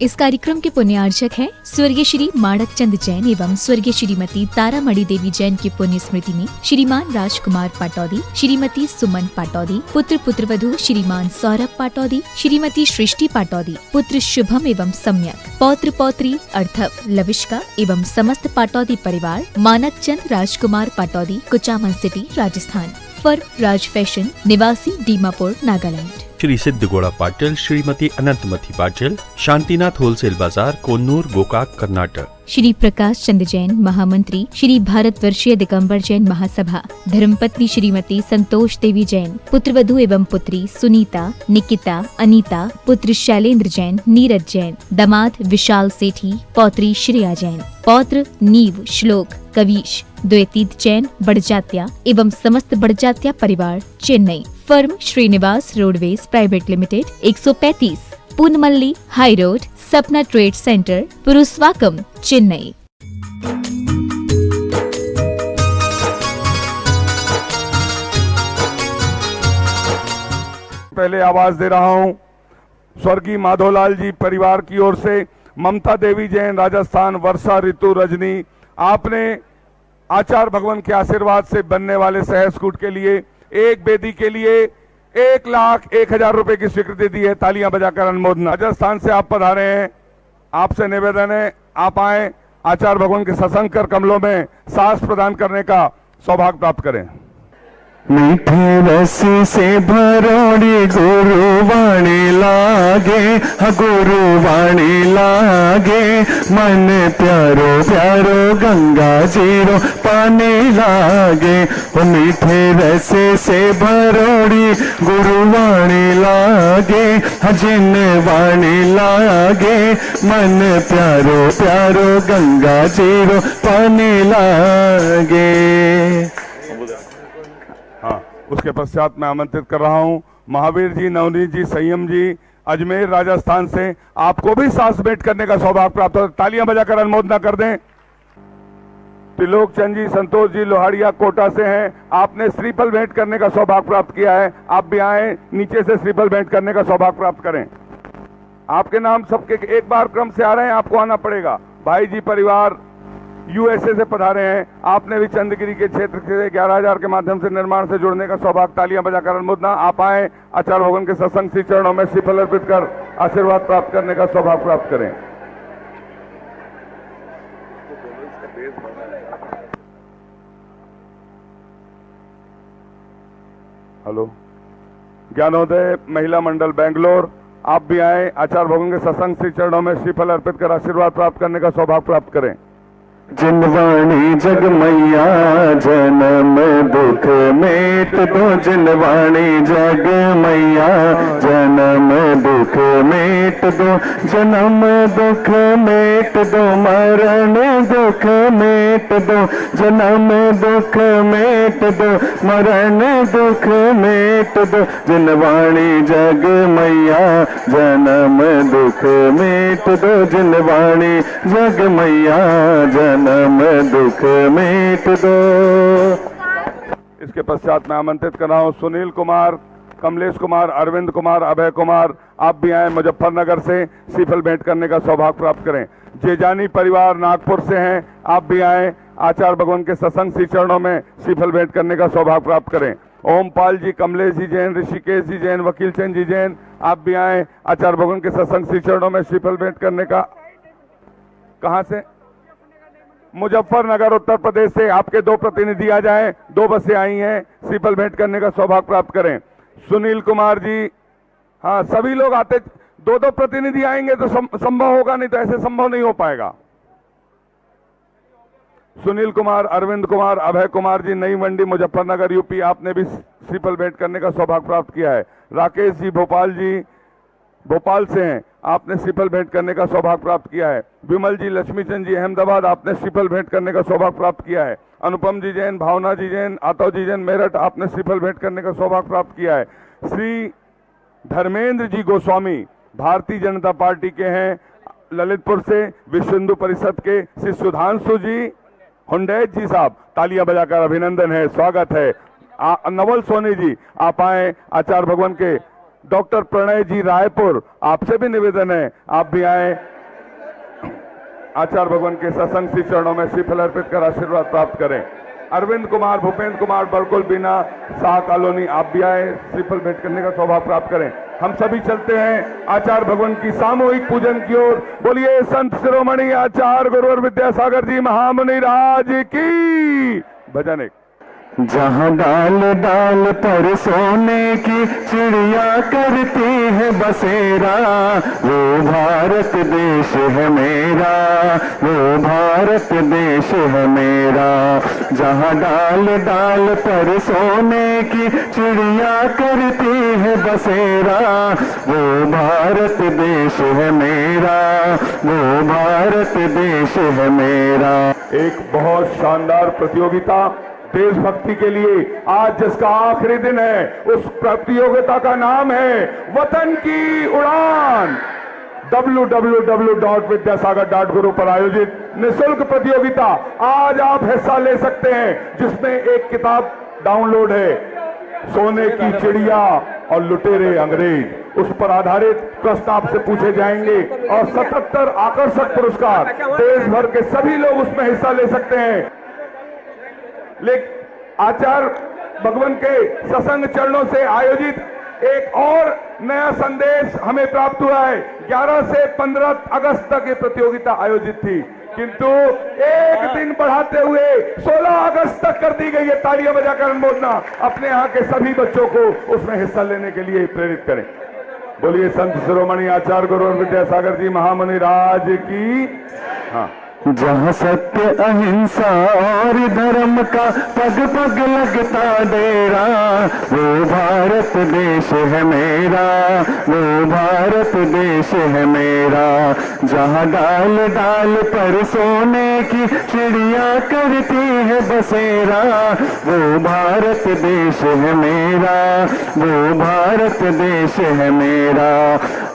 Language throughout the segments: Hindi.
इस कार्यक्रम के पुण्यार्चक हैं स्वर्गीय श्री माणक चंद जैन एवं स्वर्गीय श्रीमती तारामणि देवी जैन की पुण्य स्मृति में श्रीमान राजकुमार पाटौदी, श्रीमती सुमन पाटौदी, पुत्र पुत्रवधू श्रीमान सौरभ पाटौदी, श्रीमती सृष्टि पाटौदी, पुत्र शुभम एवं सम्यक, पौत्र पौत्री अर्थव लविष्का एवं समस्त पाटौदी परिवार, मानक चंद राजकुमार पाटौदी, कुचामन सिटी, राजस्थान। फर्म राज फैशन, निवासी दीमापुर, नागालैंड। श्री सिद्धगौड़ा पाटिल, श्रीमती अनंतमती पाटिल, शांतिनाथ होलसेल बाजार, कोन्नूर, गोकाक, कर्नाटक। श्री प्रकाश चंद जैन महामंत्री, श्री भारतवर्षीय दिगंबर जैन महासभा, धर्मपत्नी श्रीमती संतोष देवी जैन, पुत्रवधू एवं पुत्री सुनीता, निकिता, अनीता, पुत्र शैलेंद्र जैन, नीरज जैन, दामाद विशाल सेठी, पौत्री श्रेया जैन, पौत्र नीव, श्लोक, कवीश, द्वैतीत जैन, बड़जात्या एवं समस्त बड़जात्या परिवार, Chennai. Firm Srinivas roadways private limited, 135 Poonamallee high road, Sapna trade centre, Purasawalkam, Chennai. पहले आवाज दे रहा हूं स्वर्गीय माधोलाल जी परिवार की ओर से, ममता देवी जैन, राजस्थान, वर्षा ऋतु रजनी। आपने आचार्य भगवान के आशीर्वाद से बनने वाले सहस्कूट के लिए एक वेदी के लिए 1,01,000 रुपए की स्वीकृति दी है। तालियां बजाकर अनुमोदन। राजस्थान से आप पधारे हैं, आपसे निवेदन है आप आए, आचार्य भगवान के सत्संग कर कमलों में साहस प्रदान करने का सौभाग्य प्राप्त करें। मीठे रस से भरोड़ी गुरुवाणी लागे, गुरुवाणी लागे, मन प्यारो प्यारो गंगा जीरो पानी लागे। मीठे रस से भरोड़ी गुरुवाणी लागे, जिन वाणी लागे, मन प्यारो प्यारो गंगा जीरो पानी लागे। हाँ, उसके पश्चात मैं आमंत्रित कर रहा हूं महावीर जी, नवनीत जी, संयम जी, अजमेर राजस्थान से। आपको भी सांस भेंट करने का सौभाग्य प्राप्त हो, तालियां बजाकर अनुमोदना कर दें। त्रिलोक चंद जी, संतोष जी लोहाड़िया कोटा से हैं, आपने श्रीफल भेंट करने का सौभाग्य प्राप्त किया है। आप भी आए, नीचे से श्रीफल भेंट करने का सौभाग्य प्राप्त करें। आपके नाम सबके एक बार क्रम से आ रहे हैं, आपको आना पड़ेगा। भाई जी परिवार यूएसए से पधारे हैं, आपने भी चंदगिरी के क्षेत्र से 11,000 के माध्यम से निर्माण से जुड़ने का सौभाग्य। तालियां बजाकर अनुमोदना। आप आए, आचार्य भगवान के सत्संग श्री चरणों में श्रीफल अर्पित कर आशीर्वाद प्राप्त करने का सौभाग्य प्राप्त करें। हेलो, ज्ञानोदय महिला मंडल बेंगलोर, आप भी आए, आचार्य भगवान के सत्संग श्री चरणों में श्रीफल अर्पित कर आशीर्वाद प्राप्त करने का सौभाग्य प्राप्त करें। जिनवाणी जग मैया जन्म दुख मेट दो, जिनवाणी जग मैया जन्म दुख मेट दो, जन्म दुख मेट दो, मरण दुख मेट दो, जन्म दुख मेट दो, मरण दुख मेट दो, जिनवाणी जग मैया जन्म दुख मेट दो, जिनवाणी जग मैया जन्म दुख मेट दो। इसके पश्चात मैं आमंत्रित कर रहा हूं सुनील कुमार, कमलेश कुमार, अरविंद कुमार, अभय कुमार। आप भी आए, मुजफ्फरनगर से श्रीफल भेंट करने का सौभाग्य प्राप्त करें। जेजानी परिवार नागपुर से हैं, आप भी आए, आचार्य भगवान के सत्संग श्री चरणों में श्रीफल भेंट करने का सौभाग्य प्राप्त करें। ओमपाल जी, कमलेश जी जैन, ऋषिकेश जी जैन, वकील चंद जी जैन, आप भी आए, आचार्य भगवान के सत्संग श्री चरणों में श्रीफल भेंट करने का। कहां से? मुजफ्फरनगर उत्तर प्रदेश से आपके 2 प्रतिनिधि आ जाएं, 2 बसें आई हैं, श्रीफल भेंट करने का सौभाग्य प्राप्त करें। सुनील कुमार जी, हाँ सभी लोग आते, 2 प्रतिनिधि आएंगे तो संभव होगा, नहीं तो ऐसे संभव नहीं हो पाएगा। सुनील कुमार, अरविंद कुमार, अभय कुमार जी, नई मंडी, मुजफ्फरनगर, यूपी, आपने भी श्रीफल भेंट करने का सौभाग्य प्राप्त किया है। राकेश जी भोपाल जी, भोपाल से हैं, आपने श्रीफल भेंट करने का सौभाग्य प्राप्त किया है। विमल जी, लक्ष्मीचंद जी, अहमदाबाद, आपने श्रीफल भेंट करने का सौभाग्य प्राप्त किया है। अनुपम जी जैन, भावना जी जैन, आतव जी जैन, मेरठ, आपने श्रीफल भेंट करने का सौभाग्य प्राप्त किया है। श्री धर्मेंद्र जी गोस्वामी भारतीय जनता पार्टी के हैं, ललितपुर से, विश्व हिंदू परिषद के। श्री सुधांशु जी हुंडैत जी साहब, तालियां बजाकर अभिनंदन है, स्वागत है। नवल सोनी जी, आप आए, आचार्य भगवान के डॉक्टर प्रणय जी रायपुर, आपसे भी निवेदन है आप भी आए। आचार्य भगवान के सत्संग श्री चरणों में श्रीफल अर्पित कर आशीर्वाद प्राप्त करें। अरविंद कुमार, भूपेंद्र कुमार, बरकुल बीना, शाह कॉलोनी, आप भी आए, श्रीफल भेंट करने का सौभाग्य प्राप्त करें। हम सभी चलते हैं आचार्य भगवान की सामूहिक पूजन की ओर। बोलिए संत शिरोमणि आचार्य गुरुवर विद्यासागर जी महामुनि राज की। भजन एक। जहाँ डाल डाल पर सोने की चिड़िया करती है बसेरा, वो भारत देश है मेरा, वो भारत देश है मेरा। जहाँ डाल डाल पर सोने की चिड़िया करती है बसेरा, वो भारत देश है मेरा, वो भारत देश है मेरा। एक बहुत शानदार प्रतियोगिता देशभक्ति के लिए आज जिसका आखिरी दिन है, उस प्रतियोगिता का नाम है वतन की उड़ान। www.vidyasagar.guru पर आयोजित निःशुल्क प्रतियोगिता आज आप हिस्सा ले सकते हैं, जिसमें एक किताब डाउनलोड है, सोने की चिड़िया और लुटेरे अंग्रेज। उस पर आधारित प्रश्न आपसे पूछे जाएंगे और 77 आकर्षक पुरस्कार, देश भर के सभी लोग उसमें हिस्सा ले सकते हैं। लेकिन आचार्य भगवान के सत्संग चरणों से आयोजित एक और नया संदेश हमें प्राप्त हुआ है। 11 से 15 अगस्त तक ये प्रतियोगिता आयोजित थी, किंतु एक दिन बढ़ाते हुए 16 अगस्त तक कर दी गई है। तालियां बजाकर अनुमोदना अपने यहाँ के सभी बच्चों को उसमें हिस्सा लेने के लिए प्रेरित करें। बोलिए संत शिरोमणि आचार्य गुरुवर विद्यासागर जी महामुनि राज की। हाँ, जहाँ सत्य अहिंसा और धर्म का पग पग लगता डेरा, वो भारत देश है मेरा, वो भारत देश है मेरा। जहाँ डाल डाल पर सोने की चिड़िया करती है बसेरा, वो भारत देश है मेरा, वो भारत देश है मेरा।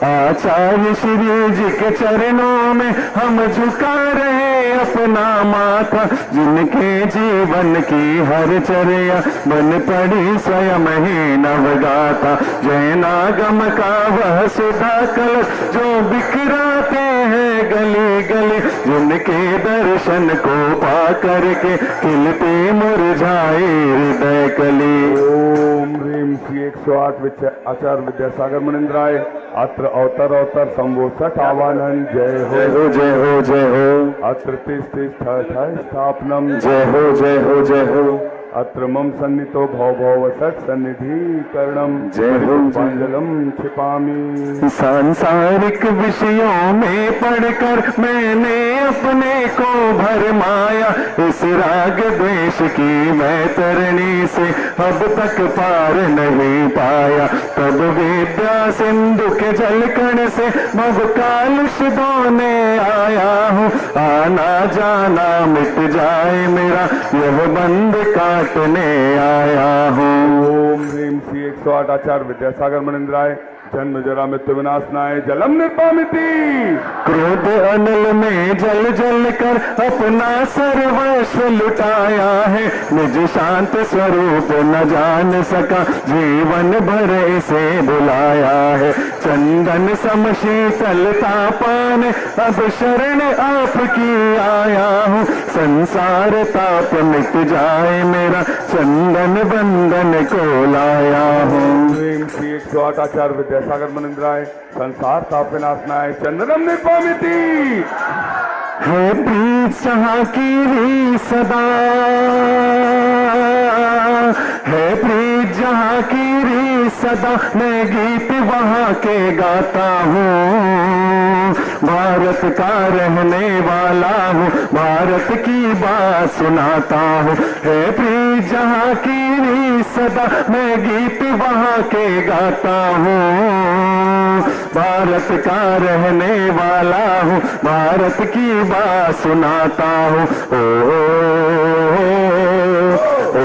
आचार्य श्री जी के चरणों में हम झुका रहे अपना माथा, जिनके जीवन की हर चर्या बन पड़ी स्वयं ही नवगाथा। जैनागम का वह सुधा कलश जो बिखराते हैं गली गली, जिनके दर्शन को पा करके खिलते मुरझाए हृदय कली। ओम ह्रीम श्री 108 आचार्य विद्यासागर मुनिंद्राय अत्र अवतर अवतर संवोसठ आवानंद। जय हो जय हो जय हो जय हो। अत्र स्थापनम। जय हो जय हो जय हो। अत्र मम सन्नितो भव भव सत् सन्निधि करणम। जय हो जलम छिपामी। सांसारिक विषयों में पढ़कर मैंने अपने को भरमाया, इस राग द्वेष की वैतरणी से अब तक पार नहीं पाया। तब विद्या सिंधु के जलकण से भव कालुष धोने आया हूँ, आना जाना मिट जाए मेरा यह बंद काटने आया हूँ। ओम ह्रीम श्री 108 आचार्य विद्यासागर मुनिंद्राय जन्म जरा मृत्यु विनाशनाय जलम निर्वामिति। क्रोध अनल में जल जल कर अपना सर्वस्व लुटाया है, निज शांत स्वरूप न जान सका जीवन भर इसे बुलाया है। चंदन सम शीतलता पाने अब शरण आपकी आया हूँ, संसार ताप मिट जाए मेरा चंदन बंधन को लाया हूँ। श्री 108 आचार्य विद्यासागर मुनिंद्राय संसार ताप विनाशनाय चंदनम निर्वामिति। है प्रीत जहाँ की सदा, है प्रीत जहाँ की सदा, मैं गीत वहाँ के गाता हूँ। भारत का रहने वाला हूँ, भारत की बात सुनाता हूँ। है प्रीत जहाँ की सदा, मैं गीत वहाँ के गाता हूँ। भारत का रहने वाला हूँ, भारत की बात सुनाता हूँ। ओ, ओ, ओ,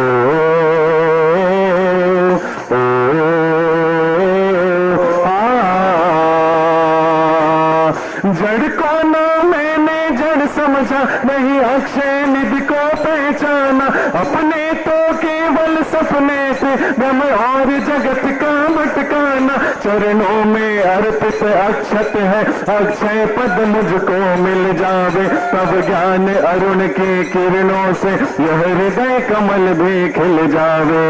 जड़ को ना मैंने जड़ समझा, नहीं अक्षय निधि को पहचाना। अपने तो केवल सपने थे, ब्रह्म और जगत का भटकाना। चरणों में अर्पित अक्षत है, अक्षय पद मुझको मिल जावे। तब ज्ञान अरुण की किरणों से यह हृदय कमल भी खिल जावे।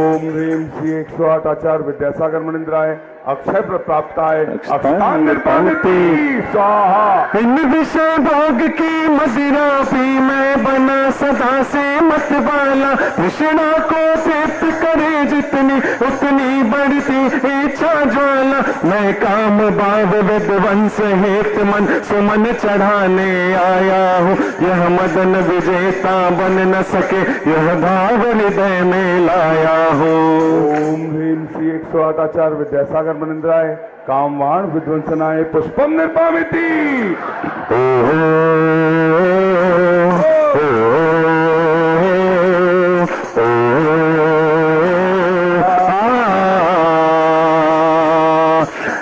ओम ह्रीम श्री 108 आचार्य विद्यासागर मुनिंद्राय अक्षय प्राप्ताय अक्षतान निर्पामिति स्वाहा। इन विषय भोग की मदिरा पी मैं बना सदा से मत वाला। कृष्णा को तृप्त करे जितनी उतनी बढ़ती इच्छा ज्वाला। मैं काम भाव विद्वंस हेत मन सुमन चढ़ाने आया हूँ। यह मदन विजेता बन न सके, यह भाव हृदय में लाया हूँ। ओम ह्रीम श्री 108 आचार्य विद्यासागर मुनिंद्राय कामवाण विध्वंसनाय पुष्पम निर्पामिति।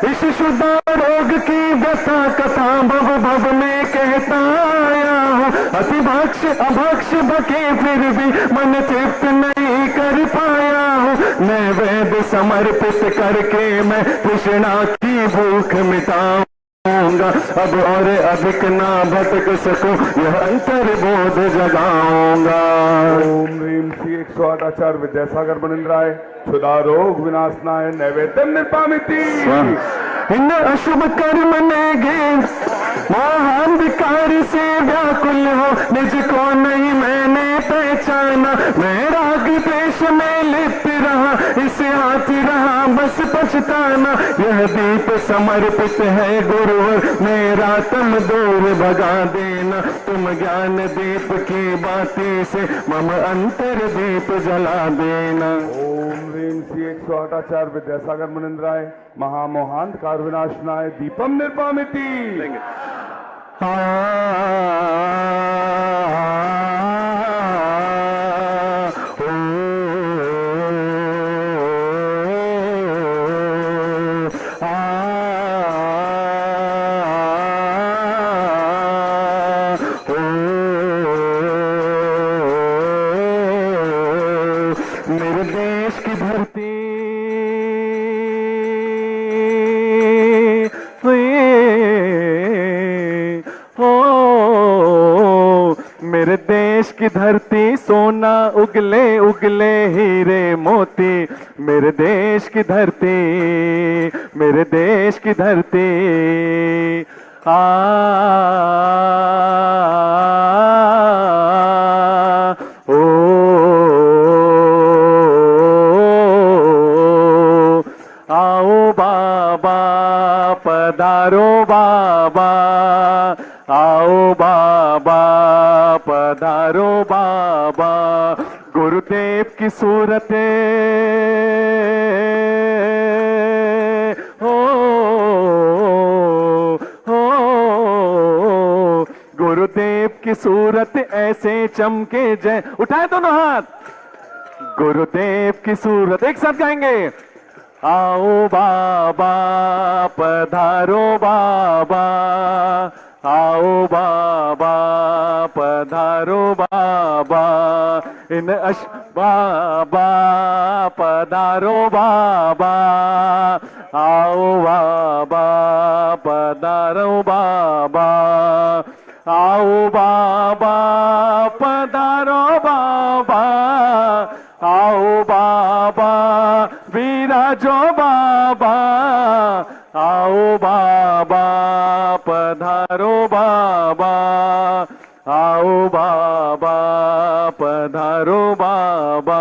इस शुदा रोग की व्यथा कथा भव भव में कहता आया हूँ। अतिभक्ष अभक्ष बके फिर भी मन तृप्त नहीं कर पाया हूँ। नैवेद्य समर्पित करके मैं कृष्णा की भूख मिटाऊंगा। अब और अधिक ना भटक सकूं, यह अंतर बोध जगाऊंगा। ओम ह्रीम श्री 108 आचार्य विद्यासागर मुनिंद्राय क्षुधा रोग विनाशनाय नैवेद्यम निर्पामिति। इन अशुभ कर्म ने गे महान विकार से व्याकुल हो, निज को नहीं मैंने पहचाना। मैं राग देश में लिप्त रहा, इसे हाथ रहा बस पछताना। यह दीप समर्पित है गुरुवर, मेरा तुम दूर भगा देना। तुम ज्ञान दीप की बाती से मम अंतर दीप जला देना। ओम ह्रीम श्री 108 आचार्य विद्यासागर मुनिंद्राय महामोहांत कार विनाशनाय दीपम निर्पामिति। मेरे देश की धरती मेरे देश की धरती सोना उगले उगले हीरे मोती। मेरे देश की धरती, मेरे देश की धरती आओ बाबा पधारो बाबा, आओ बाबा पधारो बाबा। गुरुदेव की सूरत गुरुदेव की सूरत ऐसे चमके जय। उठाए दोनों हाथ। गुरुदेव की सूरत एक साथ गाएंगे। आओ बाबा पधारो बाबा, आओ बाबा पधारो बाबा। इन बाबा पधारो बाबा, आओ बाबा पधारो बाबा। आओ बाबा पधारो बाबा, आओ बाबा विराजो बाबा। आओ बाबा पधारो बाबा, आओ बाबा पधारो बाबा।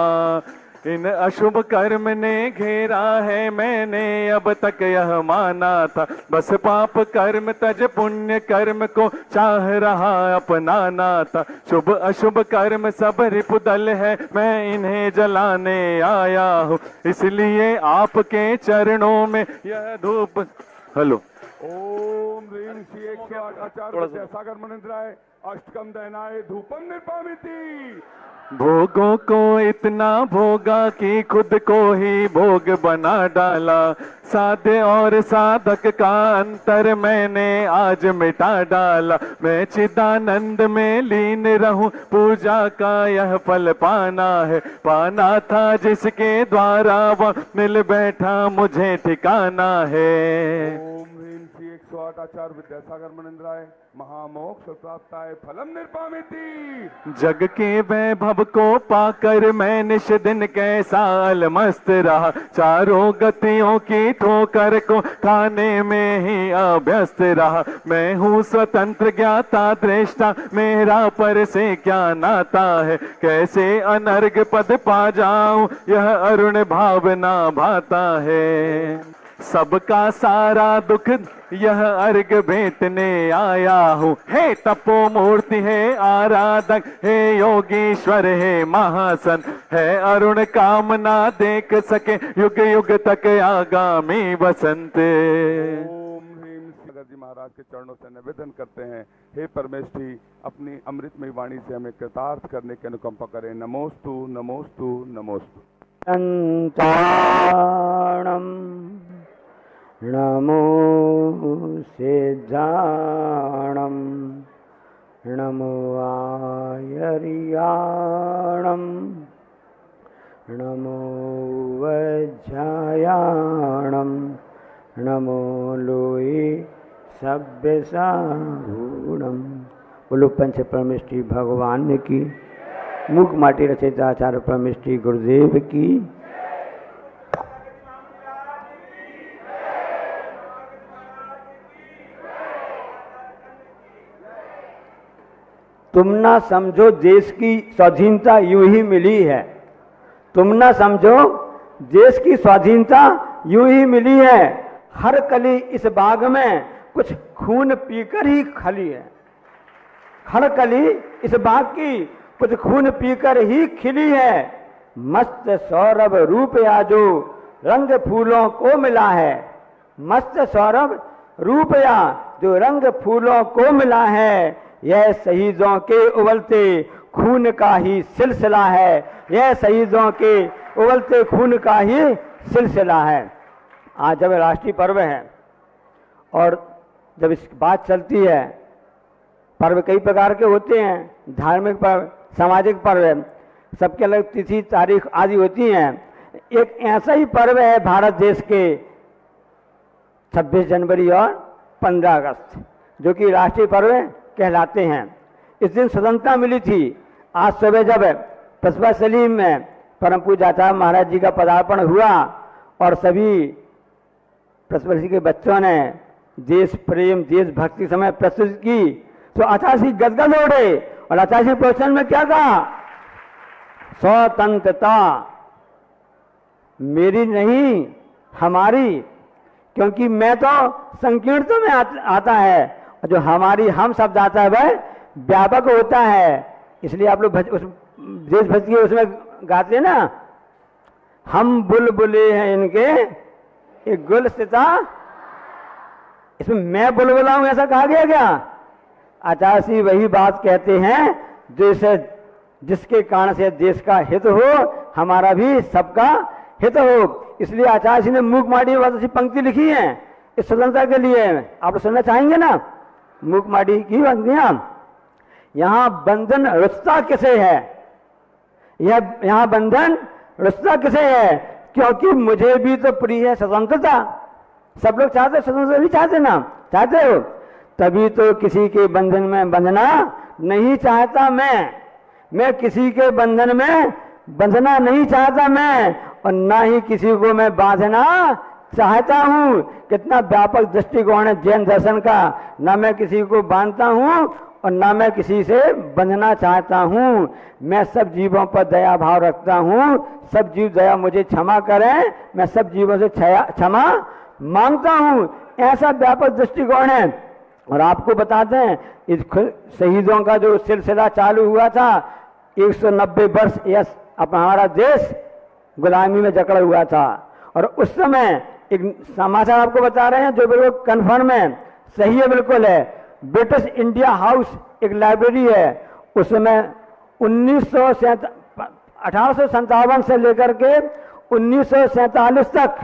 इन अशुभ कर्म ने घेरा है, मैंने अब तक यह माना था। बस पाप कर्म तज पुण्य कर्म को चाह रहा अपनाना था। शुभ अशुभ कर्म सब रिपुदल है, मैं इन्हें जलाने आया हूँ। इसलिए आपके चरणों में यह धूप। हेलो ओम ह्रीम श्री 108 आचार्य विद्यासागर मुनिंद्राय अष्टकम दहनाय धूपम निर्पामिति। भोगों को इतना भोगा कि खुद को ही भोग बना डाला। साधे और साधक का अंतर मैंने आज मिटा डाला। मैं चिदानंद में लीन रहूं, पूजा का यह फल पाना है। पाना था जिसके द्वारा वह मिल बैठा, मुझे ठिकाना है। ओम ह्रीं श्री 108 आचार्य विद्यासागर मनिंद्राय महामोक्ष प्राप्ताय फलम निर्पामिति। जग के वैभव को पाकर मैं निश दिन कैसा अलमस्त रहा। चारों गतियों की ठोकर को खाने में ही अभ्यस्त रहा। मैं हूँ स्वतंत्र ज्ञाता दृष्टा, मेरा पर से क्या नाता है। कैसे अनर्ग पद पा जाऊं, यह अरुण भावना भाता है। सबका सारा दुख यह अर्घ भेंटने आया हूँ। हे तपो मूर्ति है आराधक, हे योगीश्वर है महासन, है अरुण कामना देख सके युग युग तक आगामी बसंत। ओम ह्रीं सागर जी महाराज के चरणों से निवेदन करते हैं, हे परमेश्वरी अपनी अमृतमय वाणी से हमें कृतार्थ करने की अनुकंपा करें। नमोस्तु नमोस्तु नमोस्तु। संताणम नमो सिद्धाणम नमो आयर्याणम नमो वज्रायाणम नमो लोये सभ्यसाहूणम। बोलो पंच परमेष्टि भगवान की, मुख माटी रचयिता आचार्य परमेष्टि गुरुदेव की। तुम ना समझो देश की स्वाधीनता यूं ही मिली है। तुम ना समझो देश की स्वाधीनता यूं ही मिली है। हर कली इस बाग में कुछ खून पीकर ही खली है। हर कली इस बाग की कुछ खून पीकर ही खिली है। मस्त सौरभ रूप या जो रंग फूलों को मिला है। मस्त सौरभ रूप या जो रंग फूलों को मिला है। यह शहीदों के उबलते खून का ही सिलसिला है। यह शहीदों के उबलते खून का ही सिलसिला है। आज जब राष्ट्रीय पर्व है और जब इस बात चलती है, पर्व कई प्रकार के होते हैं, धार्मिक पर्व, सामाजिक पर्व, सबके अलग तिथि तारीख आदि होती हैं। एक ऐसा ही पर्व है भारत देश के 26 जनवरी और 15 अगस्त, जो कि राष्ट्रीय पर्व कहलाते हैं। इस दिन स्वतंत्रता मिली थी। आज सुबह जब कस्बा सलीम में परम पूज्य आचार्य महाराज जी का पदार्पण हुआ और सभी प्रस्पति के बच्चों ने देश प्रेम देशभक्ति समय प्रस्तुत की, तो आचार्य जी गदगद हो गए और आचार्य जी प्रवचन में क्या कहा? स्वतंत्रता मेरी नहीं हमारी, क्योंकि मैं तो संकीर्णता में आता है और जो हमारी हम शब्द आता है वह व्यापक होता है। इसलिए आप लोग उस देशभक्ति के उसमें गाते हैं ना, हम बुलबुले हैं इनके एक गुलसिता, इसमें मैं बुलबुला हूं ऐसा कहा गया क्या? आचार्य जी वही बात कहते हैं जैसे जिसके कारण से देश का हित हो, हमारा भी सबका हित हो। इसलिए आचार्य जी ने मूक माटी में बहुत अच्छी पंक्ति लिखी है इस स्वतंत्रता के लिए। आप लोग सुनना चाहेंगे ना मूक माटी की पंक्तियां? यहाँ बंधन रुचता किसे है? यह यहाँ बंधन रुचता किसे है? क्योंकि मुझे भी तो प्रिय है स्वतंत्रता। सब लोग चाहते, स्वतंत्रता भी चाहते ना, चाहते हो, तभी तो किसी के बंधन में बंधना नहीं चाहता मैं किसी के बंधन में बंधना नहीं चाहता मैं, और ना ही किसी को मैं बांधना चाहता हूँ। कितना व्यापक दृष्टिकोण है जैन दर्शन का। ना मैं किसी को बांधता हूँ और ना मैं किसी से बंधना चाहता हूँ। मैं सब जीवों पर दया भाव रखता हूँ। सब जीव दया मुझे क्षमा करें, मैं सब जीवों से क्षमा मांगता हूँ। ऐसा व्यापक दृष्टिकोण है। और आपको बताते हैं इस शहीदों का जो सिलसिला चालू हुआ था, 190 वर्ष यह हमारा देश गुलामी में जकड़ा हुआ था। और उस समय एक समाचार आपको बता रहे हैं जो बिल्कुल कन्फर्म है, सही है, बिल्कुल है। ब्रिटिश इंडिया हाउस एक लाइब्रेरी है, उस समय 1857 से लेकर के 1947 तक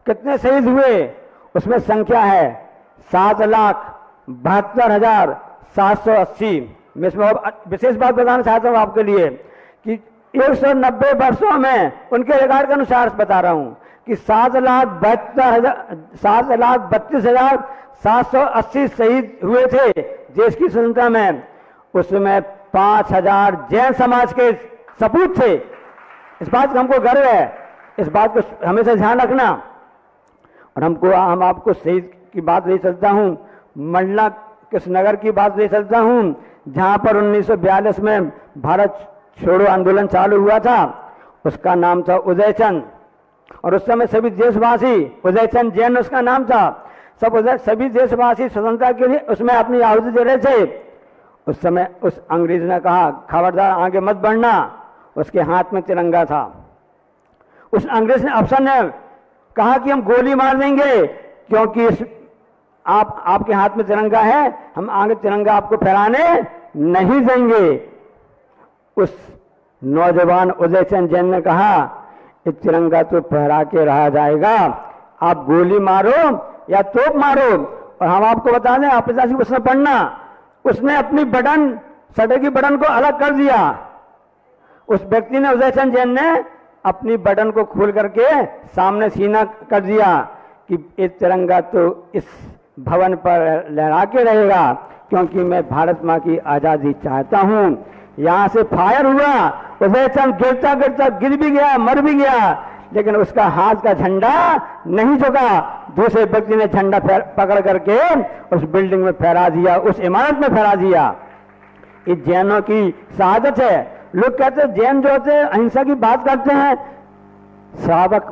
कितने शहीद हुए, उसमें संख्या है 7,72,780। मैं इसमें विशेष बात बताना चाहता हूं आपके लिए कि 190 वर्षों में उनके रिकॉर्ड के अनुसार बता रहा हूं कि 7,32,780 शहीद हुए थे देश की स्वतंत्रता में। उसमें 5,000 जैन समाज के सपूत थे। इस बात का हमको गर्व है, इस बात को हमेशा ध्यान रखना। और हम आपको शहीद की बात ले चलता हूं, मंडला कृष्णनगर की बात ले चलता हूं, जहां पर 1942 में भारत छोड़ो आंदोलन चालू हुआ था। उसका नाम था उदयचंद, और उस समय सभी देशवासी, उदयचंद जैन उसका नाम था, सभी देशवासी स्वतंत्रता के लिए उसमें अपनी आहुति दे रहे थे। उस समय उस अंग्रेज ने कहा खबरदार आगे मत बढ़ना, उसके हाथ में तिरंगा था। उस अंग्रेज ने अफसर ने कहा कि हम गोली मार देंगे क्योंकि आपके हाथ में तिरंगा है, हम आगे तिरंगा आपको फहराने नहीं देंगे। उस नौजवान उदयचंद जैन ने कहा ये तिरंगा तो फहरा के रहा जाएगा, आप गोली मारो या तोप मारो। और हम आपको बता दें, आप ऐतिहासिक प्रश्न पढ़ना, उसने अपनी बटन, शटर की बटन को अलग कर दिया। उस व्यक्ति ने, उदयचंद जैन ने अपनी बटन को खोल करके सामने सीना कर दिया कि ये तिरंगा तो इस भवन पर लहरा के रहेगा क्योंकि मैं भारत माँ की आजादी चाहता हूं। यहां से फायर हुआ, उदयचंद गिरता गिरता गिर भी गया, मर भी गया, लेकिन उसका हाथ का झंडा नहीं झुका। दूसरे व्यक्ति ने झंडा पकड़ करके उस बिल्डिंग में फहरा दिया, उस इमारत में फहरा दिया। ये जैनों की शहादत है। लोग कहते हैं जैन जो होते हैं अहिंसा की बात करते हैं, श्रावक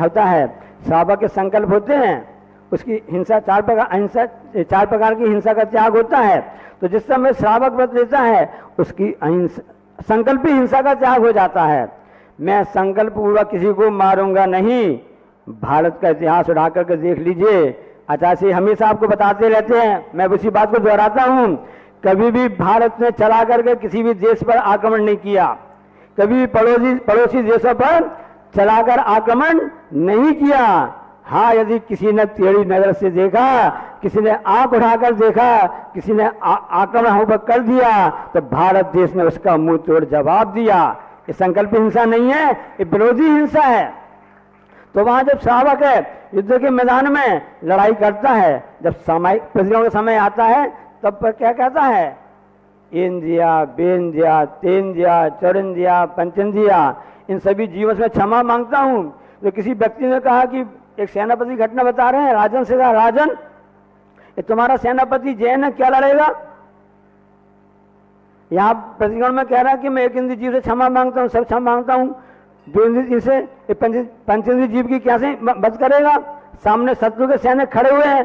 होता है, श्रावक के संकल्प होते हैं, उसकी हिंसा चार प्रकार की हिंसा का त्याग होता है। तो जिस समय श्रावक व्रत लेता है उसकी संकल्प ही हिंसा का त्याग हो जाता है। मैं संकल्प पूर्वक किसी को मारूंगा नहीं। भारत का इतिहास उठा करके देख लीजिए, आचार्य हमेशा आपको बताते रहते हैं, मैं उसी बात को दोहराता हूं, कभी भी भारत ने चला करके किसी भी देश पर आक्रमण नहीं किया, कभी भी पड़ोसी देशों पर चलाकर आक्रमण नहीं किया। हाँ, यदि किसी ने टेढ़ी नजर से देखा, किसी ने आंख उठाकर देखा, किसी ने आक्रमण होकर कर दिया, तो भारत देश ने उसका मुंह तोड़ जवाब दिया। ये संकल्प हिंसा नहीं है, ये विरोधी हिंसा है। तो वहां जब श्रावक है युद्ध के मैदान में लड़ाई करता है, जब सामयिक प्रतियों का समय आता है तब पर क्या कहता है, इंदिया, बेंदिया, तेंदिया, चौरंदिया, पंचंदिया, इन सभी जीवों से क्षमा मांगता हूं। तो किसी व्यक्ति ने कहा कि एक सेनापति घटना बता रहे हैं, राजन से कहा, राजन ये तुम्हारा सेनापति जैन है, क्या लड़ेगा? यहाँ प्रतिगण में कह रहा है कि मैं एक इंद्रिय जीव से क्षमा मांगता हूँ, सब क्षमा मांगता हूँ, जो इंद्रिय से पंचेंद्रिय जीव की कैसे वध करेगा? सामने शत्रु के सैनिक खड़े हुए हैं।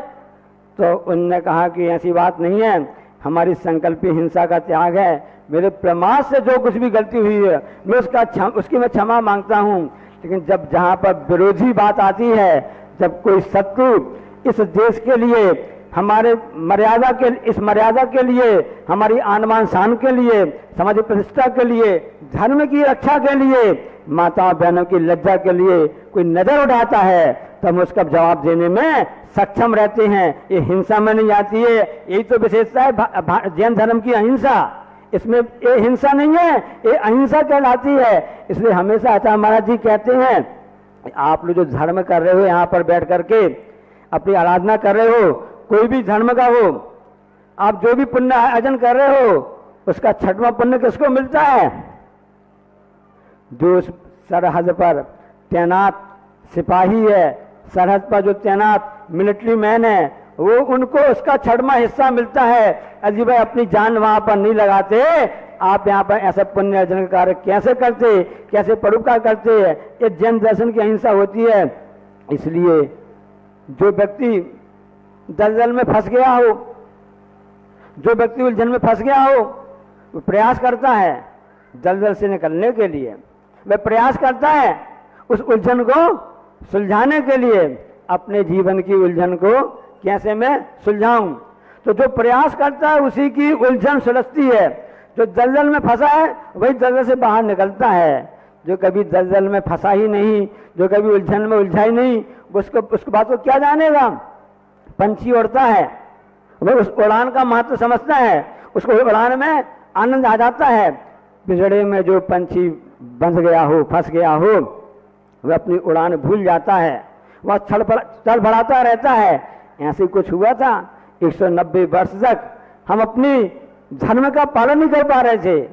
तो उनने कहा कि ऐसी बात नहीं है, हमारी संकल्पी हिंसा का त्याग है, मेरे प्रमाद से जो कुछ भी गलती हुई है मैं उसकी मैं क्षमा मांगता हूँ। लेकिन जब जहाँ पर विरोधी बात आती है, जब कोई शत्रु इस देश के लिए, हमारे इस मर्यादा के लिए, हमारी आन बान शान के लिए, सामाजिक प्रतिष्ठा के लिए, धर्म की रक्षा के लिए, माताओं बहनों की लज्जा के लिए कोई नजर उठाता है, तो हम उसका जवाब देने में सक्षम रहते हैं। ये हिंसा में नहीं आती है। यही तो विशेषता है जैन धर्म की, अहिंसा। इसमें ये हिंसा नहीं है, ये अहिंसा कहलाती है। इसलिए हमेशा आचार्य महाराज जी कहते हैं, आप लोग जो धर्म कर रहे हो, यहाँ पर बैठ करके अपनी आराधना कर रहे हो, कोई भी धर्म का हो, आप जो भी पुण्य अर्जन कर रहे हो, उसका छठवां पुण्य किसको मिलता है? जो सरहद पर तैनात सिपाही है, सरहद पर जो तैनात मिलिट्री मैन है, वो उनको उसका छठवां हिस्सा मिलता है। अजी भाई अपनी जान वहां पर नहीं लगाते, आप यहाँ पर ऐसा पुण्य अर्जन का कार्य कैसे करते, कैसे परोपकार करते हैं? ये जैन दर्शन की अहिंसा होती है। इसलिए जो व्यक्ति दलदल में फंस गया हो, जो व्यक्ति उलझन में फंस गया हो, वो प्रयास करता है दलदल से निकलने के लिए, वह प्रयास करता है उस उलझन को सुलझाने के लिए, अपने जीवन की उलझन को कैसे मैं सुलझाऊं। तो जो प्रयास करता है उसी की उलझन सुलझती है। जो दलदल में फंसा है वही दलदल से बाहर निकलता है। जो कभी दलदल में फंसा ही नहीं, जो कभी उलझन में उलझा ही नहीं, उसको बात को क्या जानेगा। पंछी उड़ता है, वह उस उड़ान का महत्व समझता है, उसको उड़ान में आनंद आ जाता है। पिंजड़े में जो पंछी बंध गया हो, फंस गया हो, वह अपनी उड़ान भूल जाता है, वह चल बढ़ाता रहता है। ऐसे कुछ हुआ था 190 वर्ष तक हम अपनी धर्म का पालन नहीं कर पा रहे थे,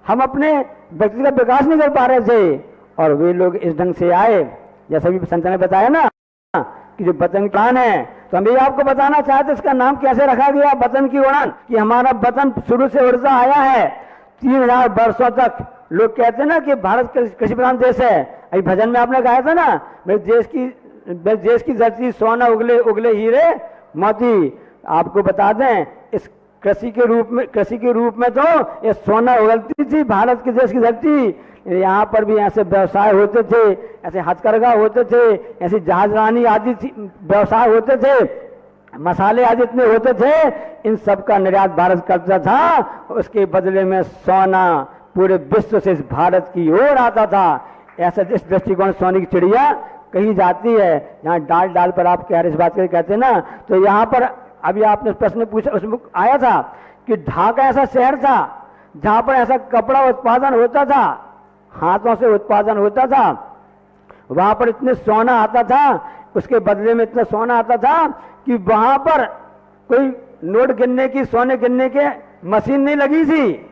हम अपने व्यक्तिगत विकास नहीं कर पा रहे थे, और वे लोग इस ढंग से आए। जैसा भी संत ने बताया ना कि जो वतन की उड़ान है, तो हम ये आपको बताना चाहते इसका नाम कैसे रखा गया वतन की उड़ान, कि हमारा वतन शुरू से उड़ता आया है 3000 वर्षों तक। लोग कहते हैं ना कि भारत कृषि प्रधान देश है। अभी भजन में आपने गाया था ना, मेरे देश की धरती सोना उगले उगले हीरे मोती। आपको बता दें इस कृषि के रूप में तो ये सोना उगलती थी भारत के देश की धरती। यहाँ पर भी ऐसे व्यवसाय होते थे, ऐसे हथकरघा होते थे, ऐसी जहाजरानी आदि व्यवसाय होते थे, मसाले आदि इतने होते थे, इन सब का निर्यात भारत करता था। उसके बदले में सोना पूरे विश्व से इस भारत की ओर आता था। ऐसा इस दृष्टिकोण सोने की चिड़िया कही जाती है। यहाँ डाल डाल पर आप कह रहे इस बात के कहते हैं ना, तो यहाँ पर अभी आपने प्रश्न पूछा, उसमें आया था कि ढाका ऐसा शहर था जहाँ पर ऐसा कपड़ा उत्पादन होता था, हाथों से उत्पादन होता था, वहां पर इतने सोना आता था, उसके बदले में इतना सोना आता था कि वहां पर कोई नोट गिनने की, सोने गिनने के मशीन नहीं लगी थी।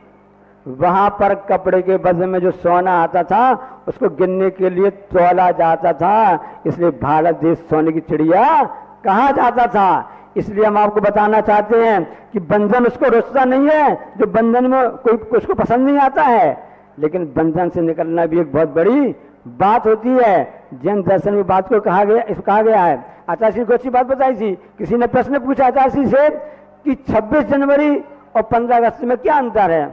वहां पर कपड़े के बदले में जो सोना आता था उसको गिनने के लिए तोला जाता था। इसलिए भारत देश सोने की चिड़िया कहा जाता था। इसलिए हम आपको बताना चाहते हैं कि बंधन उसको रुचता नहीं है, जो बंधन में कोई उसको पसंद नहीं आता है, लेकिन बंधन से निकलना भी एक बहुत बड़ी बात होती है। जैन दर्शन में बात को कहा गया है। आचार्य श्री को अच्छी बात बताई थी। किसी ने प्रश्न पूछा आचार्य श्री से कि 26 जनवरी और 15 अगस्त में क्या अंतर है।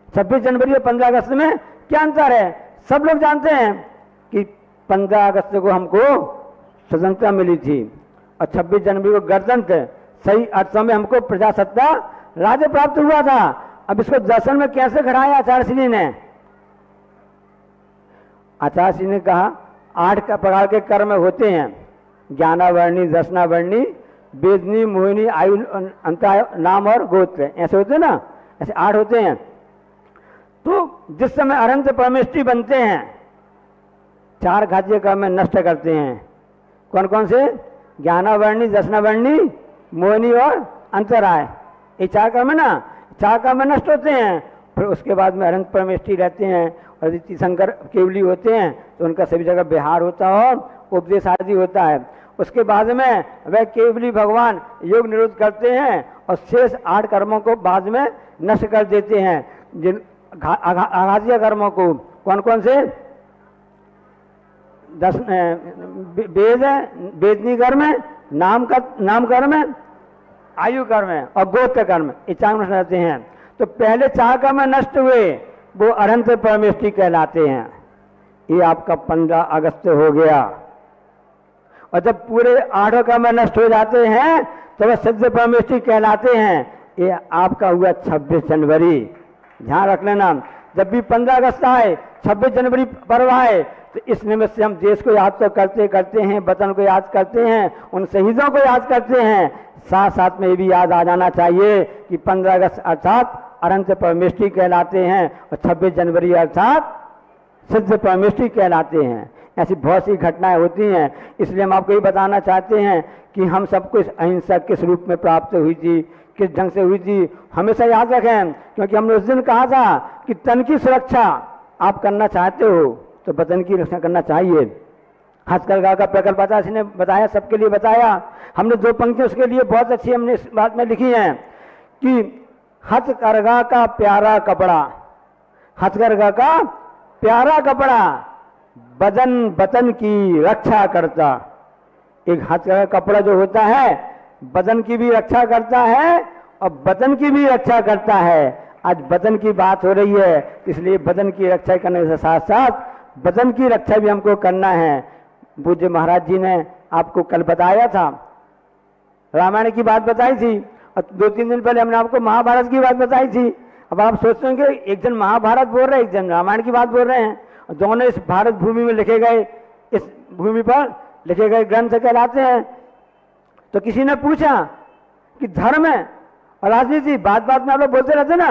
26 जनवरी और 15 अगस्त में क्या अंतर है। सब लोग जानते हैं कि 15 अगस्त को हमको स्वतंत्रता मिली थी और 26 जनवरी को गणतंत्र, सही अर्थों में हमको प्रजासत्ता राज्य प्राप्त हुआ था। अब इसको दर्शन में कैसे खड़ाया आचार्य श्री ने। आचार्य श्री ने कहा 8 प्रकार के कर्म होते हैं, ज्ञानावर्णी, दर्शनावर्णी, वेदनी, मोहिनी, आयु, अंतराय, नाम और गोत्र, ऐसे होते हैं ना, ऐसे 8 होते हैं। तो जिस समय अनंत परमेष्टि बनते हैं 4 घातीय कर्म में नष्ट करते हैं। कौन कौन से? ज्ञानावर्णी, दर्शनावर्णी, मोहिनी और अंतराय, ये 4 कर्म ना, 4 कर्म नष्ट होते हैं। फिर उसके बाद में अनंत परमेष्टि रहते हैं और तीर्थंकर केवली होते हैं, तो उनका सभी जगह विहार होता है और उपदेश आदि होता है। उसके बाद में वह केवली भगवान योग निरोध करते हैं और शेष 8 कर्मों को बाद में नष्ट कर देते हैं। जिन आघातीय कर्मों को, कौन कौन से? वेदनी कर्म, नाम कर्म, आयु कर्म और गोत्र कर्म, ये 4 नष्ट रहते हैं। तो पहले 4 कर्म नष्ट हुए, वो अनंत परमेष्टि कहलाते हैं। ये आपका 15 अगस्त हो गया। और जब पूरे 8 कर्म नष्ट हो जाते हैं तो वह सिद्ध परमेष्टि कहलाते हैं। ये आपका हुआ 26 जनवरी। ध्यान रख लेना, जब भी 15 अगस्त आए, 26 जनवरी पर्व आए, तो इस निमित्त से हम देश को याद तो करते हैं, वतन को याद करते हैं, उन शहीदों को याद करते हैं। साथ साथ में ये भी याद आ जाना चाहिए कि 15 अगस्त अर्थात अनंत परमेष्टि कहलाते हैं और 26 जनवरी अर्थात सिद्ध परमेष्टि कहलाते हैं। ऐसी बहुत सी घटनाएं होती हैं। इसलिए हम आपको ये बताना चाहते हैं कि हम सबको इस अहिंसा किस रूप में प्राप्त हुई थी, किस ढंग से हुई थी, हमेशा याद रखें। क्योंकि हमने उस दिन कहा था कि तन की सुरक्षा आप करना चाहते हो तो वतन की रक्षा करना चाहिए। हथकरघा का प्रकल्प आचार्य ने बताया, सबके लिए बताया। हमने 2 पंक्ति उसके लिए बहुत अच्छी हमने इस बात में लिखी हैं कि हथकरघा का प्यारा कपड़ा, हथकरघा का प्यारा कपड़ा वतन की रक्षा करता। एक हथकरघा कपड़ा जो होता है वतन की भी रक्षा करता है और वतन की भी रक्षा करता है। आज वतन की बात हो रही है, इसलिए वतन की रक्षा करने के साथ साथ वतन की रक्षा भी हमको करना है। पूज्य महाराज जी ने आपको कल बताया था, रामायण की बात बताई थी और 2-3 दिन पहले हमने आपको महाभारत की बात बताई थी। अब आप सोचते होंगे एक जन महाभारत बोल रहे हैं, एक जन रामायण की बात बोल रहे हैं, और दोनों इस भारत भूमि में लिखे गए, इस भूमि पर लिखे गए ग्रंथ कहलाते हैं। तो किसी ने पूछा कि धर्म और राजनीति बात बात में आप लोग बोलते रहते ना,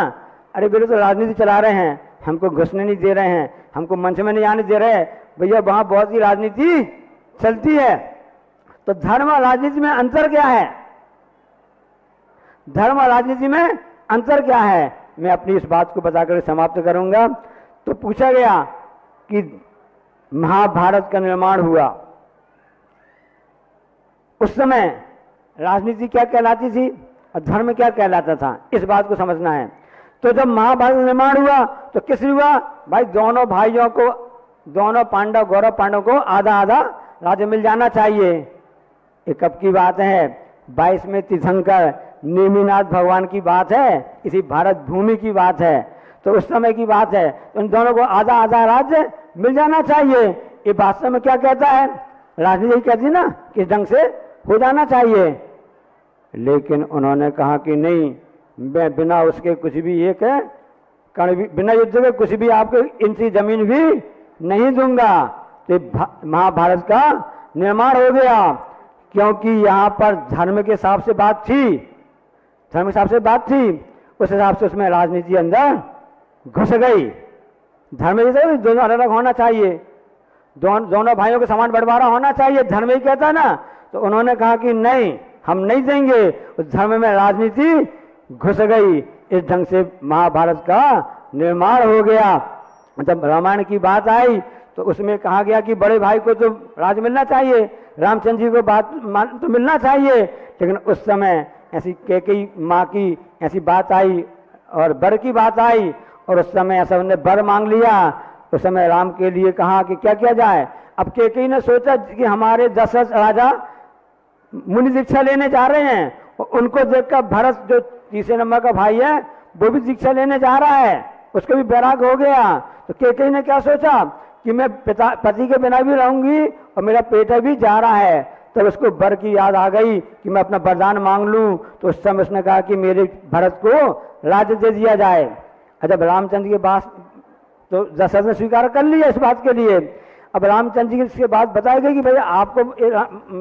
अरे बोले तो राजनीति चला रहे हैं, हमको घुसने नहीं दे रहे हैं, हमको मंच में नहीं आने दे रहे। भैया वहां बहुत ही राजनीति चलती है। तो धर्म और राजनीति में अंतर क्या है? धर्म और राजनीति में अंतर क्या है, मैं अपनी इस बात को बताकर समाप्त करूंगा। तो पूछा गया कि महाभारत का निर्माण हुआ, उस समय राजनीति क्या कहलाती थी और धर्म क्या कहलाता था, इस बात को समझना है। तो जब महाभारत का निर्माण हुआ तो किस हुआ भाई, दोनों भाइयों को, दोनों पांडव, गौरव पांडव को आधा आधा राज्य मिल जाना चाहिए। ये कब की बात है? 22वें तीर्थंकर नेमिनाथ भगवान की बात है, इसी भारत भूमि की बात है। तो उस समय की बात है, तो उन दोनों को आधा आधा राज्य मिल जाना चाहिए। ये वास्तव में क्या कहता है? राजनीति कहती है ना, किस ढंग से हो जाना चाहिए। लेकिन उन्होंने कहा कि नहीं, मैं बिना उसके कुछ भी एक कण भी, बिना युद्ध के कुछ भी आपको इंची जमीन भी नहीं दूंगा। तो महाभारत का निर्माण हो गया, क्योंकि यहाँ पर धर्म के हिसाब से बात थी, धर्म के हिसाब से बात थी, उस हिसाब से उसमें राजनीति अंदर घुस गई। धर्म जैसे दोनों अलग अलग होना चाहिए, दोनों भाइयों के समान बंटवारा होना चाहिए, धर्म ही कहता ना। तो उन्होंने कहा कि नहीं, हम नहीं देंगे। उस धर्म में राजनीति घुस गई। इस ढंग से महाभारत का निर्माण हो गया। जब रामायण की बात आई तो उसमें कहा गया कि बड़े भाई को तो राज मिलना चाहिए, रामचंद्र जी को बात तो मिलना चाहिए। लेकिन उस समय ऐसी कैकेयी माँ की ऐसी बात आई और वर की बात आई, और उस समय ऐसा उन्होंने वर मांग लिया। उस समय राम के लिए कहा कि क्या किया जाए। अब कैकेयी ने सोचा कि हमारे दशरथ राजा मुनि दीक्षा लेने जा रहे हैं, और उनको देखकर भरत जो तीसरे नंबर का भाई है वो भी दीक्षा लेने जा रहा है, उसको भी बैराग हो गया। तो कैकेयी ने क्या सोचा कि मैं पति के बिना भी रहूंगी और मेरा बेटा भी जा रहा है। तब उसको वर की याद आ गई कि मैं अपना वरदान मांग लूं। तो उस समय उसने कहा कि मेरे भरत को राज्य दे दिया जाए। जब रामचंद्र के पास तो दशरथ ने स्वीकार कर लिया इस बात के लिए। अब रामचंद्र जी की बात बताई गई कि भैया आपको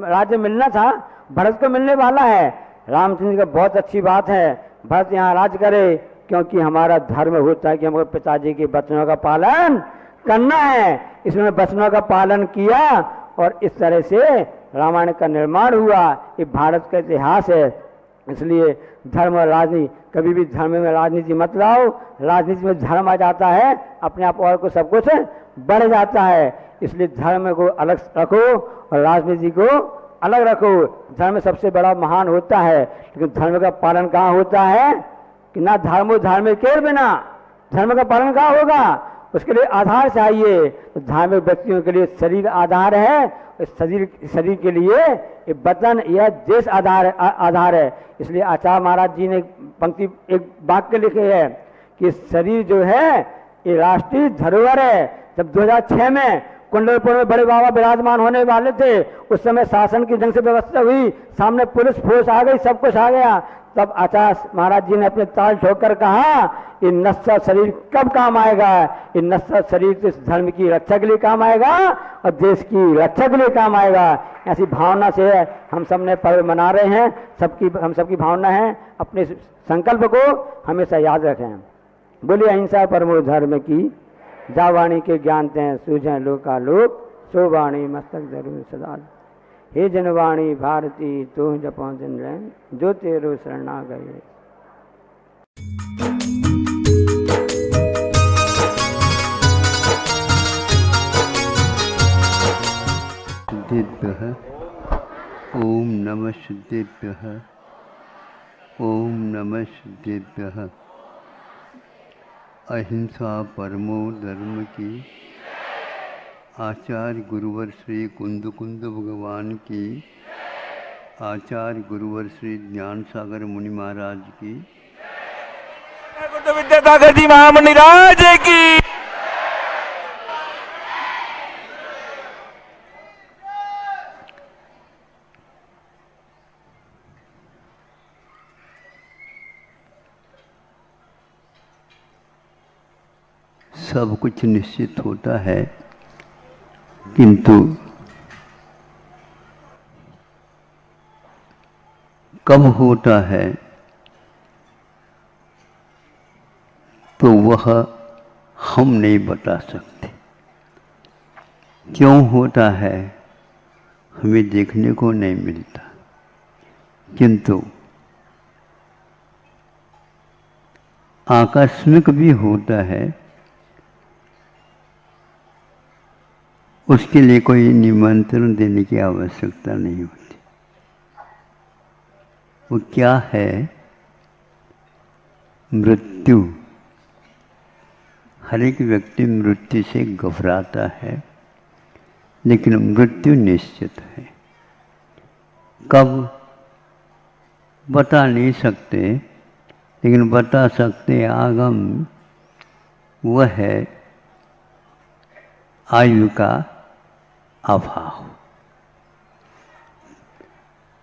राज्य मिलना था, भरत को मिलने वाला है। रामचंद्र जी का बहुत अच्छी बात है, भरत यहाँ राज करे, क्योंकि हमारा धर्म होता है कि हमको पिताजी के वचनों का पालन करना है। इसमें वचनों का पालन किया और इस तरह से रामायण का निर्माण हुआ। ये भारत का इतिहास है। इसलिए धर्म और राजनीति, कभी भी धर्म में राजनीति मत लाओ। राजनीति में धर्म आ जाता है, अपने आप और को सब कुछ बढ़ जाता है। इसलिए धर्म को अलग रखो और राजनीति को अलग रखो। धर्म सबसे बड़ा महान होता है, लेकिन धर्म का पालन कहाँ होता है कि ना धर्मो धर्म के बिना धर्म का पालन कहाँ होगा। उसके लिए आधार चाहिए। तो धार्मिक व्यक्तियों के लिए शरीर आधार है, शरीर के लिए ये वतन यह देश आधार है। इसलिए आचार्य महाराज जी ने पंक्ति एक वाक्य लिखे है कि शरीर जो है ये राष्ट्रीय धरोहर है। जब 2006 में कुंडलपुर में बड़े बाबा विराजमान होने वाले थे, उस समय शासन की ढंग से व्यवस्था हुई, सामने पुलिस फोर्स आ गई, सब कुछ आ गया। तब आचार्य महाराज जी ने अपने ताल ठोकर कहा, ये नश्वर शरीर कब काम आएगा। ये नश्वर शरीर तो इस धर्म की रक्षा के लिए काम आएगा और देश की रक्षा के लिए काम आएगा। ऐसी भावना से हम सब ने पर्व मना रहे हैं। हम सबकी भावना है, अपने संकल्प को हमेशा याद रखें। बोलिए अहिंसा परमो धर्म की, जा वाणी के ज्ञान तें सूझें लोकालोक, सो वाणी मस्तक जरूर सदा। हे जनवाणी भारती तू जपो दिन रैन, जो तेरो शरणा गए। सिद्धेभ्यः ओम नमः सिद्धेभ्यः ओम नमः सिद्धेभ्यः। अहिंसा परमो धर्म की, आचार्य गुरुवर श्री कुंद भगवान की, आचार्य गुरुवर श्री ज्ञान सागर मुनि महाराज की, विद्यासागर जी महामुनि राज की। सब कुछ निश्चित होता है, किंतु कब होता है तो वह हम नहीं बता सकते। क्यों होता है हमें देखने को नहीं मिलता, किंतु आकस्मिक भी होता है। उसके लिए कोई निमंत्रण देने की आवश्यकता नहीं होती। वो क्या है? मृत्यु। हर एक व्यक्ति मृत्यु से घबराता है, लेकिन मृत्यु निश्चित है। कब बता नहीं सकते, लेकिन बता सकते आगम वह है आयु का अभाव।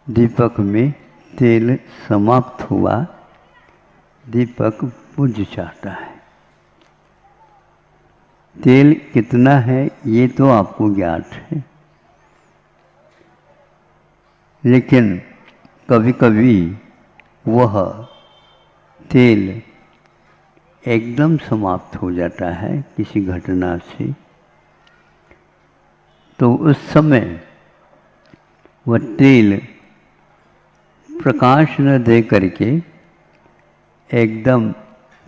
दीपक में तेल समाप्त हुआ, दीपक बुझ जाता है। तेल कितना है ये तो आपको ज्ञात है, लेकिन कभी कभी वह तेल एकदम समाप्त हो जाता है किसी घटना से, तो उस समय वह तेल प्रकाश न दे करके एकदम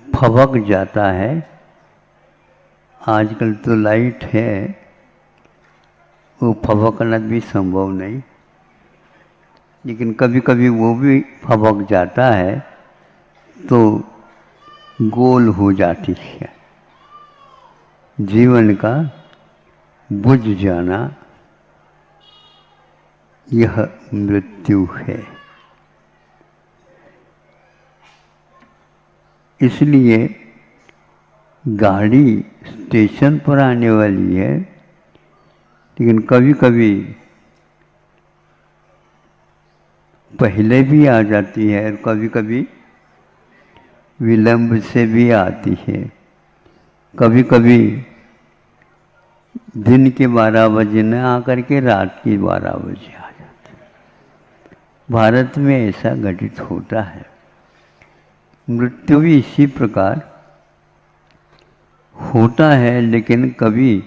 फबक जाता है। आजकल तो लाइट है, वो फबकना भी संभव नहीं, लेकिन कभी कभी वो भी फबक जाता है तो गोल हो जाती है। जीवन का बुझ जाना यह मृत्यु है। इसलिए गाड़ी स्टेशन पर आने वाली है, लेकिन कभी कभी पहले भी आ जाती है और कभी कभी विलंब से भी आती है। कभी कभी दिन के 12 बजे न आकर के रात के 12 बजे आ जाती है। भारत में ऐसा घटित होता है। मृत्यु भी इसी प्रकार होता है, लेकिन कभी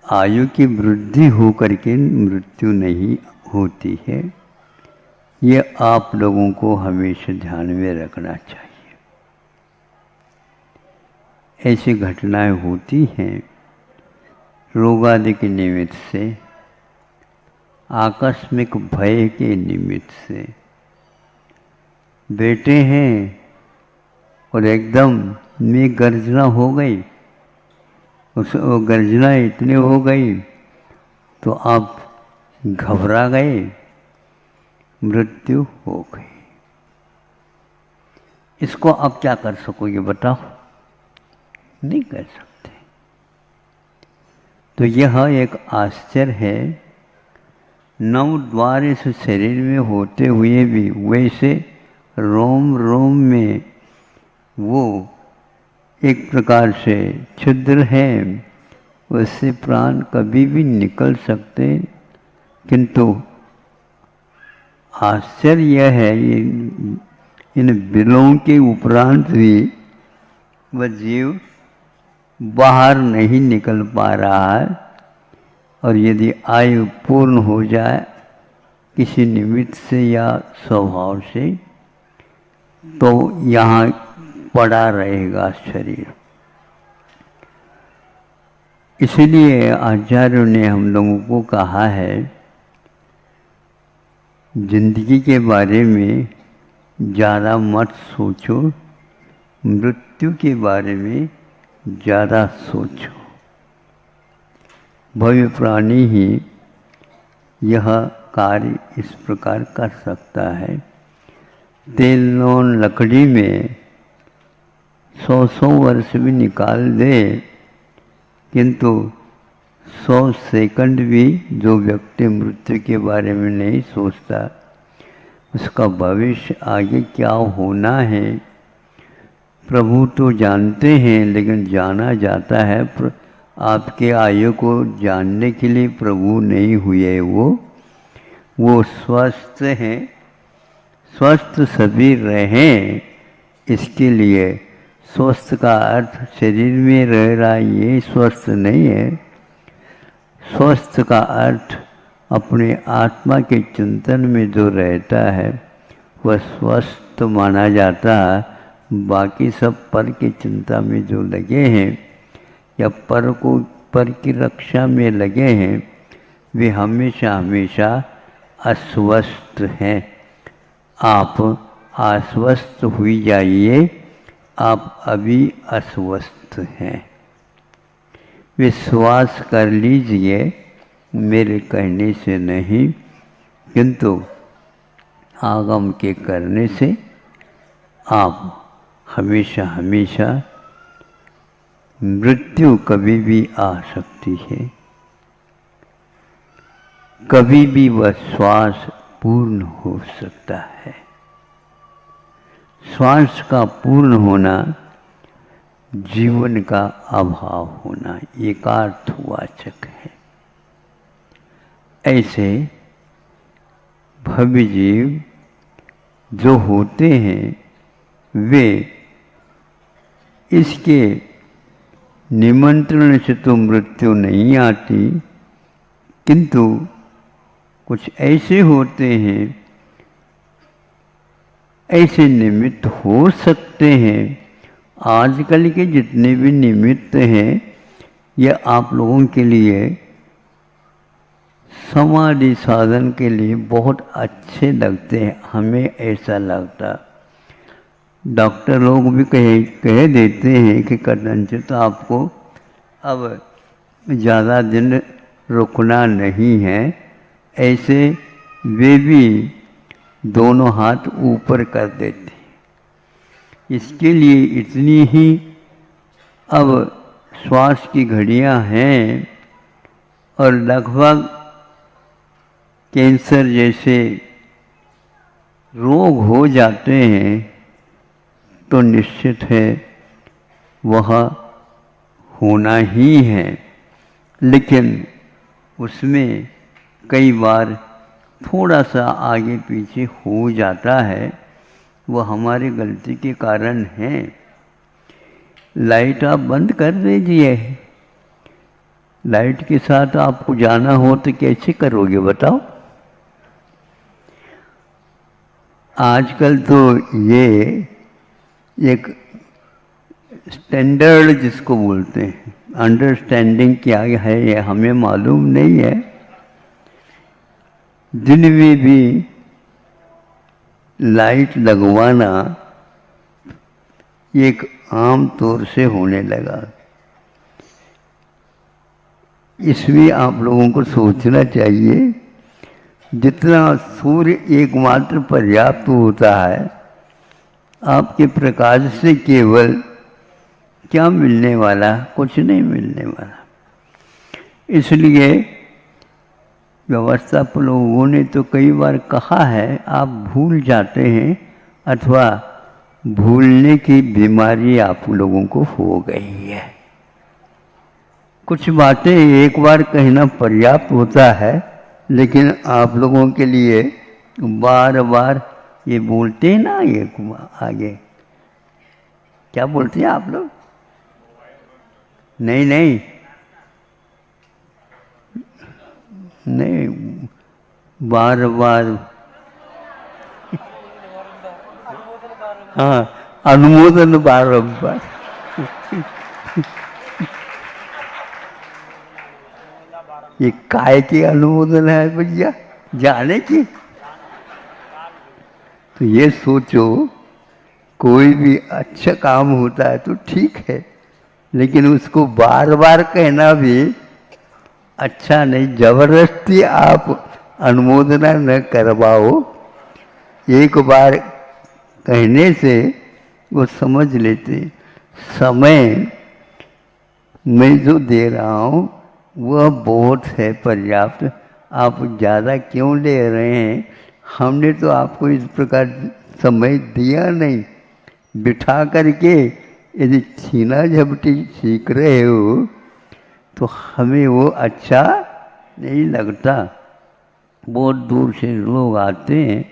आयु की वृद्धि हो करके मृत्यु नहीं होती है। ये आप लोगों को हमेशा ध्यान में रखना चाहिए। ऐसी घटनाएं होती हैं रोग आदि के निमित्त से, आकस्मिक भय के निमित्त से। बेटे हैं और एकदम में गर्जना हो गई, वो गर्जना इतनी हो गई तो आप घबरा गए, मृत्यु हो गई। इसको अब क्या कर सकोगे बताओ? नहीं कर सकते। तो यह एक आश्चर्य है। 9 द्वार इस शरीर में होते हुए भी वैसे रोम रोम में वो एक प्रकार से छिद्र है, उससे प्राण कभी भी निकल सकते। किंतु आश्चर्य यह है, इन बिलों के उपरांत भी वह जीव बाहर नहीं निकल पा रहा है। और यदि आयु पूर्ण हो जाए किसी निमित्त से या स्वभाव से, तो यहाँ पड़ा रहेगा शरीर। इसलिए आचार्यों ने हम लोगों को कहा है, जिंदगी के बारे में ज़्यादा मत सोचो, मृत्यु के बारे में ज़्यादा सोचो। भव्य प्राणी ही यह कार्य इस प्रकार कर सकता है। तेल नोन लकड़ी में 100 वर्ष भी निकाल दे, किंतु 100 सेकंड भी जो व्यक्ति मृत्यु के बारे में नहीं सोचता, उसका भविष्य आगे क्या होना है प्रभु तो जानते हैं, लेकिन जाना जाता है। आपके आयु को जानने के लिए प्रभु नहीं हुए। वो स्वस्थ हैं, स्वस्थ सभी रहें, इसके लिए। स्वस्थ का अर्थ शरीर में रह रहा ये स्वस्थ नहीं है। स्वस्थ का अर्थ अपने आत्मा के चिंतन में जो रहता है वह स्वस्थ माना जाता है। बाकी सब पर की चिंता में जो लगे हैं या पर की रक्षा में लगे हैं वे हमेशा हमेशा अस्वस्थ हैं। आप आश्वस्त हुई जाइए, आप अभी अस्वस्थ हैं। विश्वास कर लीजिए, मेरे कहने से नहीं किंतु आगम के करने से आप हमेशा हमेशा, मृत्यु कभी भी आ सकती है, कभी भी वह श्वास पूर्ण हो सकता है। श्वास का पूर्ण होना जीवन का अभाव होना एकार्थवाचक है। ऐसे भव्य जीव जो होते हैं वे इसके निमंत्रण से तो मृत्यु नहीं आती, किंतु कुछ ऐसे होते हैं, ऐसे निमित्त हो सकते हैं। आजकल के जितने भी निमित्त हैं ये आप लोगों के लिए समाधि साधन के लिए बहुत अच्छे लगते हैं। हमें ऐसा लगता, डॉक्टर लोग भी कह देते हैं कि कदाचित आपको अब ज़्यादा दिन रुकना नहीं है। ऐसे वे भी दोनों हाथ ऊपर कर देते। इसके लिए इतनी ही अब श्वास की घड़ियां हैं और लगभग कैंसर जैसे रोग हो जाते हैं तो निश्चित है वह होना ही है। लेकिन उसमें कई बार थोड़ा सा आगे पीछे हो जाता है, वह हमारी गलती के कारण है। लाइट आप बंद कर दीजिए, लाइट के साथ आपको जाना हो तो कैसे करोगे बताओ। आजकल तो ये एक स्टैंडर्ड जिसको बोलते हैं, अंडरस्टैंडिंग क्या है ये हमें मालूम नहीं है। दिन में भी लाइट लगवाना एक आम तौर से होने लगा। इसमें आप लोगों को सोचना चाहिए, जितना सूर्य एकमात्र पर्याप्त होता है, आपके प्रकाश से केवल क्या मिलने वाला, कुछ नहीं मिलने वाला। इसलिए व्यवस्थापक लोगों ने तो कई बार कहा है आप भूल जाते हैं अथवा भूलने की बीमारी आप लोगों को हो गई है। कुछ बातें एक बार कहना पर्याप्त होता है, लेकिन आप लोगों के लिए बार बार ये बोलते हैं ना, ये आगे क्या बोलते हैं आप लोग? नहीं नहीं नहीं, बार बार हाँ, अनुमोदन बारंबार। ये काय की अनुमोदन है भैया, जाने की? तो ये सोचो, कोई भी अच्छा काम होता है तो ठीक है, लेकिन उसको बार बार कहना भी अच्छा नहीं। जबरदस्ती आप अनुमोदना न करवाओ। एक बार कहने से वो समझ लेते। समय मैं जो दे रहा हूँ वह बहुत है, पर्याप्त। आप ज़्यादा क्यों ले रहे हैं? हमने तो आपको इस प्रकार समय दिया नहीं, बिठा करके यदि छीना झपटी सीख रहे हो तो हमें वो अच्छा नहीं लगता। बहुत दूर से लोग आते हैं,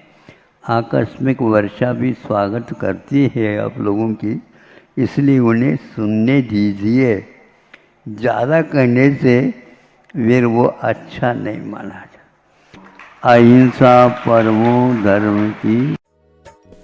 आकस्मिक वर्षा भी स्वागत करती है आप लोगों की, इसलिए उन्हें सुनने दीजिए। ज़्यादा कहने से फिर वो अच्छा नहीं माना जाता। अहिंसा परमो धर्म की।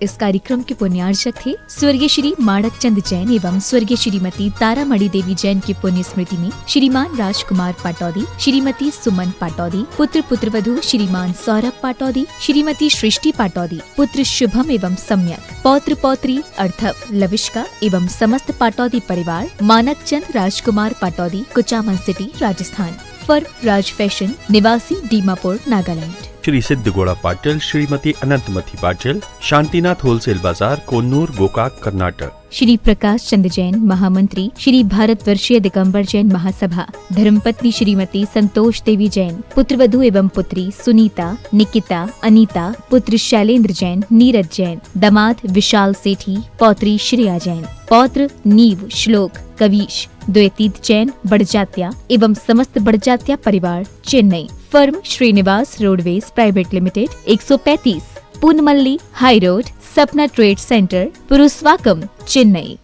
इस कार्यक्रम के पुण्यार्चक थे स्वर्गीय श्री माणक चंद जैन एवं स्वर्गीय श्रीमती तारामणि देवी जैन की पुण्य स्मृति में श्रीमान राजकुमार पाटौदी, श्रीमती सुमन पाटौदी, पुत्र पुत्रवधू श्रीमान सौरभ पाटौदी, श्रीमती सृष्टि पाटौदी, पुत्र शुभम एवं सम्यक, पौत्र पौत्री अर्थव लविष्का एवं समस्त पाटौदी परिवार, मानक चंद राजकुमार पाटौदी, कुचामन सिटी, राजस्थान। फर्म राज फैशन, निवासी दीमापुर, नागालैंड। श्री सिद्धगौड़ा पाटिल श्रीमती अनंतमती पाटिल, शांतिनाथ होलसेल बाजार, कोन्नूर, गोकाक, कर्नाटक। श्री प्रकाश चंद जैन महामंत्री, श्री भारतवर्षीय दिगंबर जैन महासभा, धर्मपत्नी श्रीमती संतोष देवी जैन, पुत्रवधू एवं पुत्री सुनीता, निकिता, अनीता, पुत्र शैलेंद्र जैन, नीरज जैन, दामाद विशाल सेठी, पौत्री श्रेया जैन, पौत्र नीव, श्लोक, कवीश, द्वैतीत जैन, बड़जात्या एवं समस्त बड़जात्या परिवार, Chennai. Firm Srinivas roadways private limited, 135 Poonamallee high road, Sapna trade centre, Purasawalkam, Chennai.